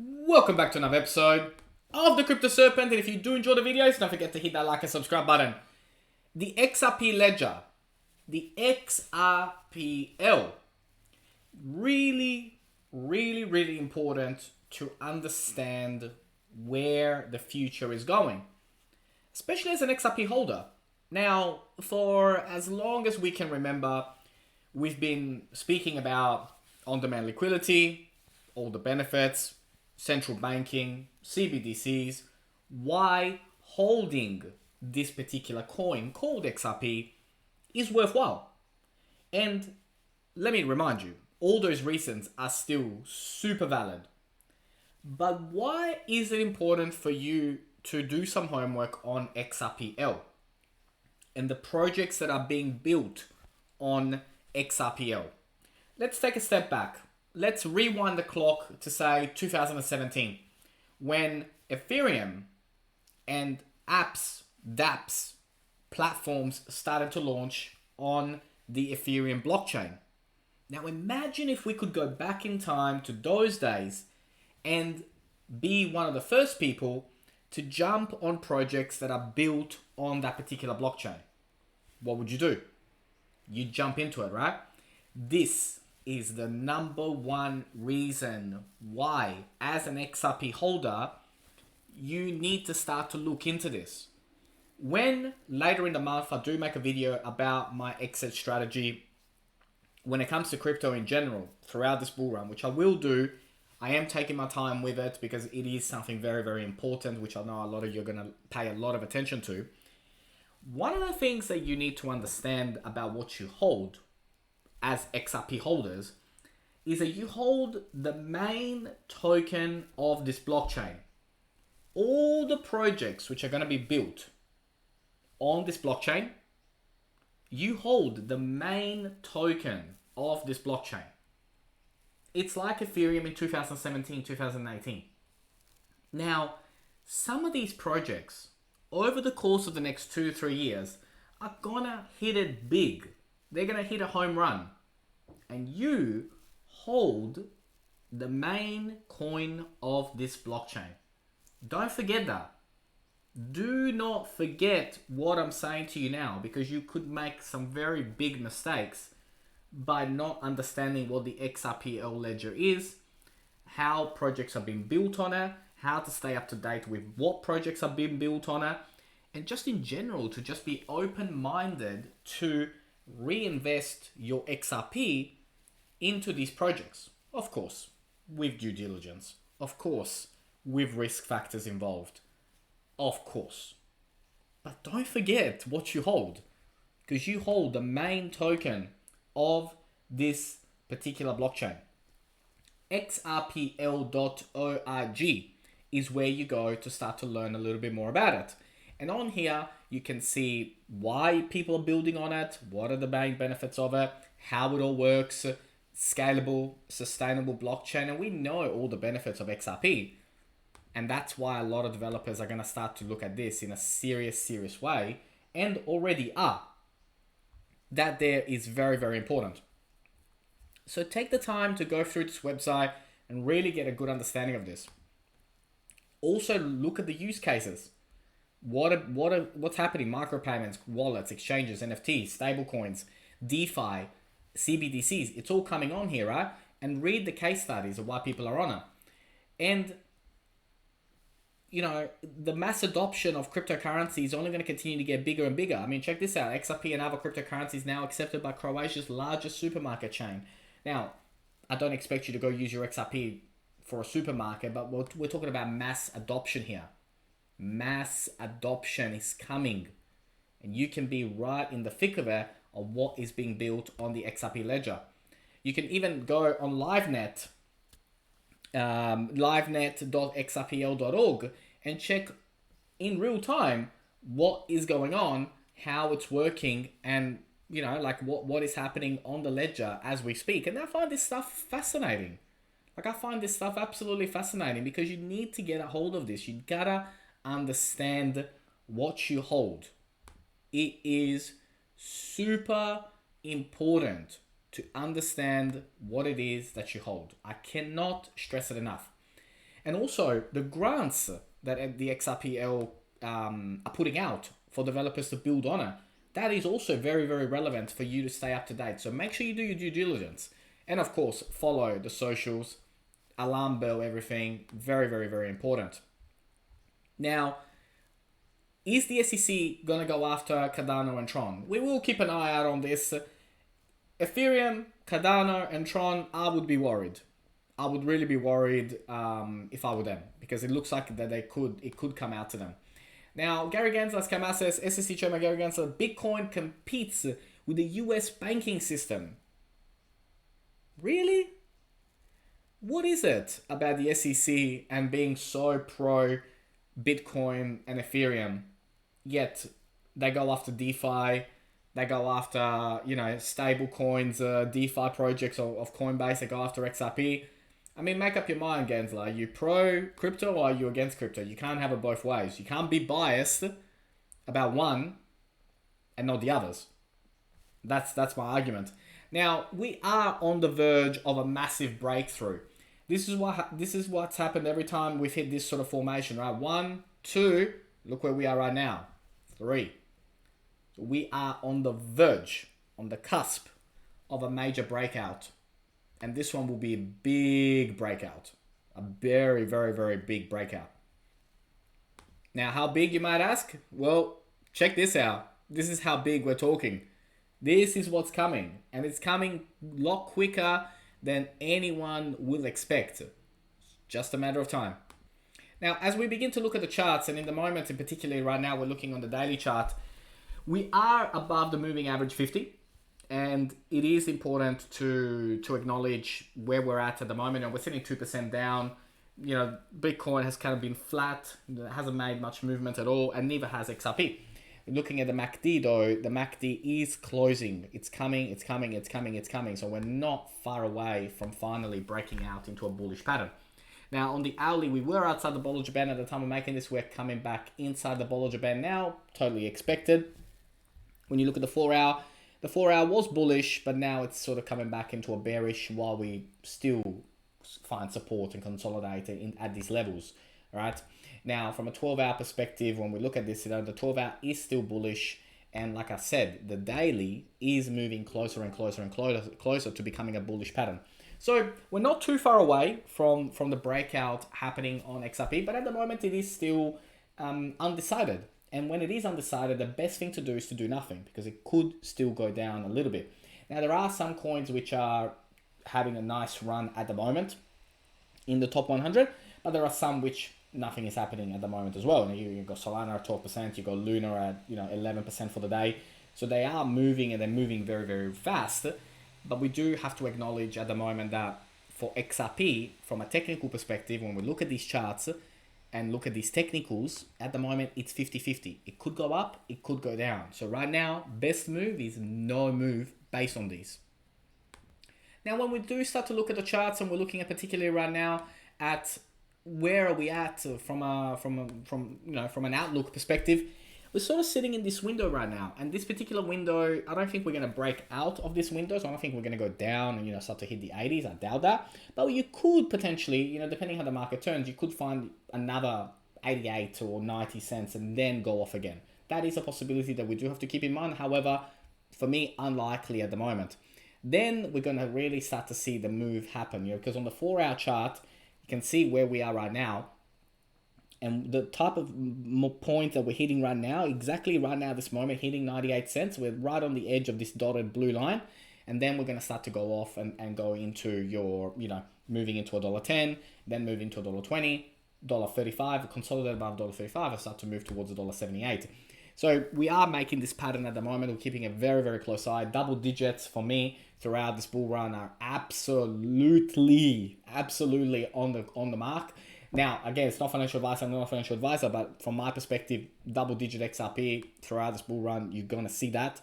Welcome back to another episode of the Crypto Serpent, and if you do enjoy the videos, don't forget to hit that like and subscribe button. The XRP Ledger, the XRPL, really important to understand where the future is going, especially as an XRP holder. Now, for as long as we can remember, we've been speaking about on-demand liquidity, all the benefits, central banking, CBDCs, why holding this particular coin called XRP is worthwhile. And let me remind you, all those reasons are still super valid. But why is it important for you to do some homework on XRPL and the projects that are being built on XRPL? Let's take a step back. Let's rewind the clock to say 2017, when Ethereum and apps, dApps, platforms started to launch on the Ethereum blockchain. Now imagine if we could go back in time to those days and be one of the first people to jump on projects that are built on that particular blockchain. What would you do? You jump into it, right? This is the number one reason why, as an XRP holder, you need to start to look into this. When later in the month I do make a video about my exit strategy when it comes to crypto in general throughout this bull run, which I will do, I am taking my time with it because it is something very important, which I know a lot of you are going to pay a lot of attention to. One of the things that you need to understand about what you hold as XRP holders is that you hold the main token of this blockchain. All the projects which are going to be built on this blockchain, you hold the main token of this blockchain. It's like Ethereum in 2017, 2018. Now, some of these projects over the course of the next 2-3 years are gonna hit it big. They're gonna hit a home run. And you hold the main coin of this blockchain. Don't forget that. Do not forget what I'm saying to you now, because you could make some very big mistakes by not understanding what the XRPL ledger is, how projects are being built on it, how to stay up to date with what projects are being built on it, and just in general to just be open-minded to reinvest your XRP into these projects. Of course, with due diligence. Of course, with risk factors involved. Of course. But don't forget what you hold, because you hold the main token of this particular blockchain. xrpl.org is where you go to start to learn a little bit more about it. And on here, you can see why people are building on it, what are the main benefits of it, how it all works, scalable, sustainable blockchain, and we know all the benefits of XRP. And that's why a lot of developers are going to start to look at this in a serious way, and already are. That there is very important. So take the time to go through this website and really get a good understanding of this. Also look at the use cases. What's happening? Micropayments, wallets, exchanges, NFTs, stablecoins, DeFi, CBDCs. It's all coming on here, right? And read the case studies of why people are on it. And you know, the mass adoption of cryptocurrency is only going to continue to get bigger and bigger. I mean, check this out. XRP and other cryptocurrencies now accepted by Croatia's largest supermarket chain. Now, I don't expect you to go use your XRP for a supermarket, but we're talking about mass adoption here. Mass adoption is coming. And you can be right in the thick of it of what is being built on the XRP ledger. You can even go on LiveNet, livenet.xrpl.org, and check in real time what is going on, how it's working, and you know, like what is happening on the ledger as we speak. And I find this stuff fascinating. Like, I find this stuff absolutely fascinating, because you need to get a hold of this. You gotta understand what you hold. It is super important to understand what it is that you hold. I cannot stress it enough. And also the grants that the XRPL are putting out for developers to build on it. That is also very, very relevant for you to stay up to date. So make sure you do your due diligence. And of course, follow the socials, alarm bell, everything. Very, very, very important. Now, is the SEC going to go after Cardano and Tron? We will keep an eye out on this. Ethereum, Cardano, and Tron, I would be worried. I would really be worried if I were them, because it looks like that it could come out to them. Now, Gary Gensler's come out, says SEC Chairman Gary Gensler, Bitcoin competes with the US banking system. Really? What is it about the SEC and being so pro Bitcoin and Ethereum, yet they go after DeFi, they go after, stable coins, DeFi projects of Coinbase, they go after XRP. I mean, make up your mind, Gensler. Are you pro crypto or are you against crypto? You can't have it both ways. You can't be biased about one and not the others. That's my argument. Now, we are on the verge of a massive breakthrough. This is what's happened every time we've hit this sort of formation, right? 1, 2, look where we are right now. 3. We are on the verge, on the cusp of a major breakout. And this one will be a big breakout. A very, very, very big breakout. Now, how big, you might ask? Well, check this out. This is how big we're talking. This is what's coming. And it's coming a lot quicker than anyone will expect. It's just a matter of time. Now, as we begin to look at the charts, and in the moment, in particular right now, we're looking on the daily chart, we are above the moving average 50. And it is important to acknowledge where we're at the moment. And we're sitting 2% down. Bitcoin has kind of been flat. It hasn't made much movement at all. And neither has XRP. Looking at the MACD though, the MACD is closing. It's coming, it's coming, it's coming, it's coming. So we're not far away from finally breaking out into a bullish pattern. Now on the hourly, we were outside the Bollinger Band at the time of making this. We're coming back inside the Bollinger Band now. Totally expected. When you look at the 4 hour, the 4 hour was bullish, but now it's sort of coming back into a bearish while we still find support and consolidate at these levels, right? Now, from a 12-hour perspective, when we look at this, the 12-hour is still bullish. And like I said, the daily is moving closer and closer and closer to becoming a bullish pattern. So we're not too far away from the breakout happening on XRP, but at the moment it is still undecided. And when it is undecided, the best thing to do is to do nothing, because it could still go down a little bit. Now, there are some coins which are having a nice run at the moment in the top 100, but there are some which nothing is happening at the moment as well. You've got Solana at 12%, you've got Luna at 11% for the day. So they are moving, and they're moving very, very fast. But we do have to acknowledge at the moment that for XRP, from a technical perspective, when we look at these charts and look at these technicals, at the moment it's 50-50. It could go up, it could go down. So right now, best move is no move based on these. Now, when we do start to look at the charts, and we're looking at particularly right now at where are we at from an outlook perspective, we're sort of sitting in this window right now. And this particular window, I don't think we're going to break out of this window. So I don't think we're going to go down and start to hit the 80s. I doubt that. But you could potentially, depending how the market turns, you could find another 88 or 90 cents and then go off again. That is a possibility that we do have to keep in mind. However, for me, unlikely at the moment. Then we're going to really start to see the move happen, because on the 4-hour chart, you can see where we are right now. And the type of point that we're hitting right now, exactly right now, this moment, hitting 98 cents. We're right on the edge of this dotted blue line. And then we're going to start to go off and go into your, moving into $1.10, then move into $1.20, $1.35, consolidate above $1.35, and start to move towards $1.78. So we are making this pattern at the moment. We're keeping a very, very close eye. Double digits for me throughout this bull run are absolutely on the mark. Now, again, it's not financial advice. I'm not a financial advisor, but from my perspective, double-digit XRP throughout this bull run, you're going to see that.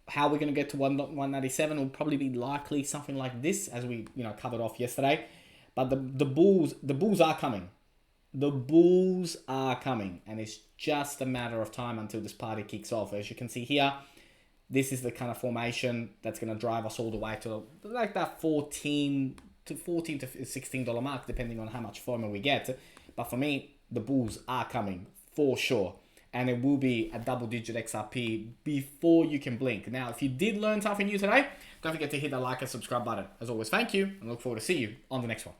How we're going to get to 197 will probably be likely something like this, as we covered off yesterday. But the bulls are coming. The bulls are coming, and it's just a matter of time until this party kicks off. As you can see here, this is the kind of formation that's going to drive us all the way to like that 14 to $14 to $16 mark, depending on how much FOMO we get. But for me, the bulls are coming for sure. And it will be a double-digit XRP before you can blink. Now, if you did learn something new today, don't forget to hit the like and subscribe button. As always, thank you, and look forward to see you on the next one.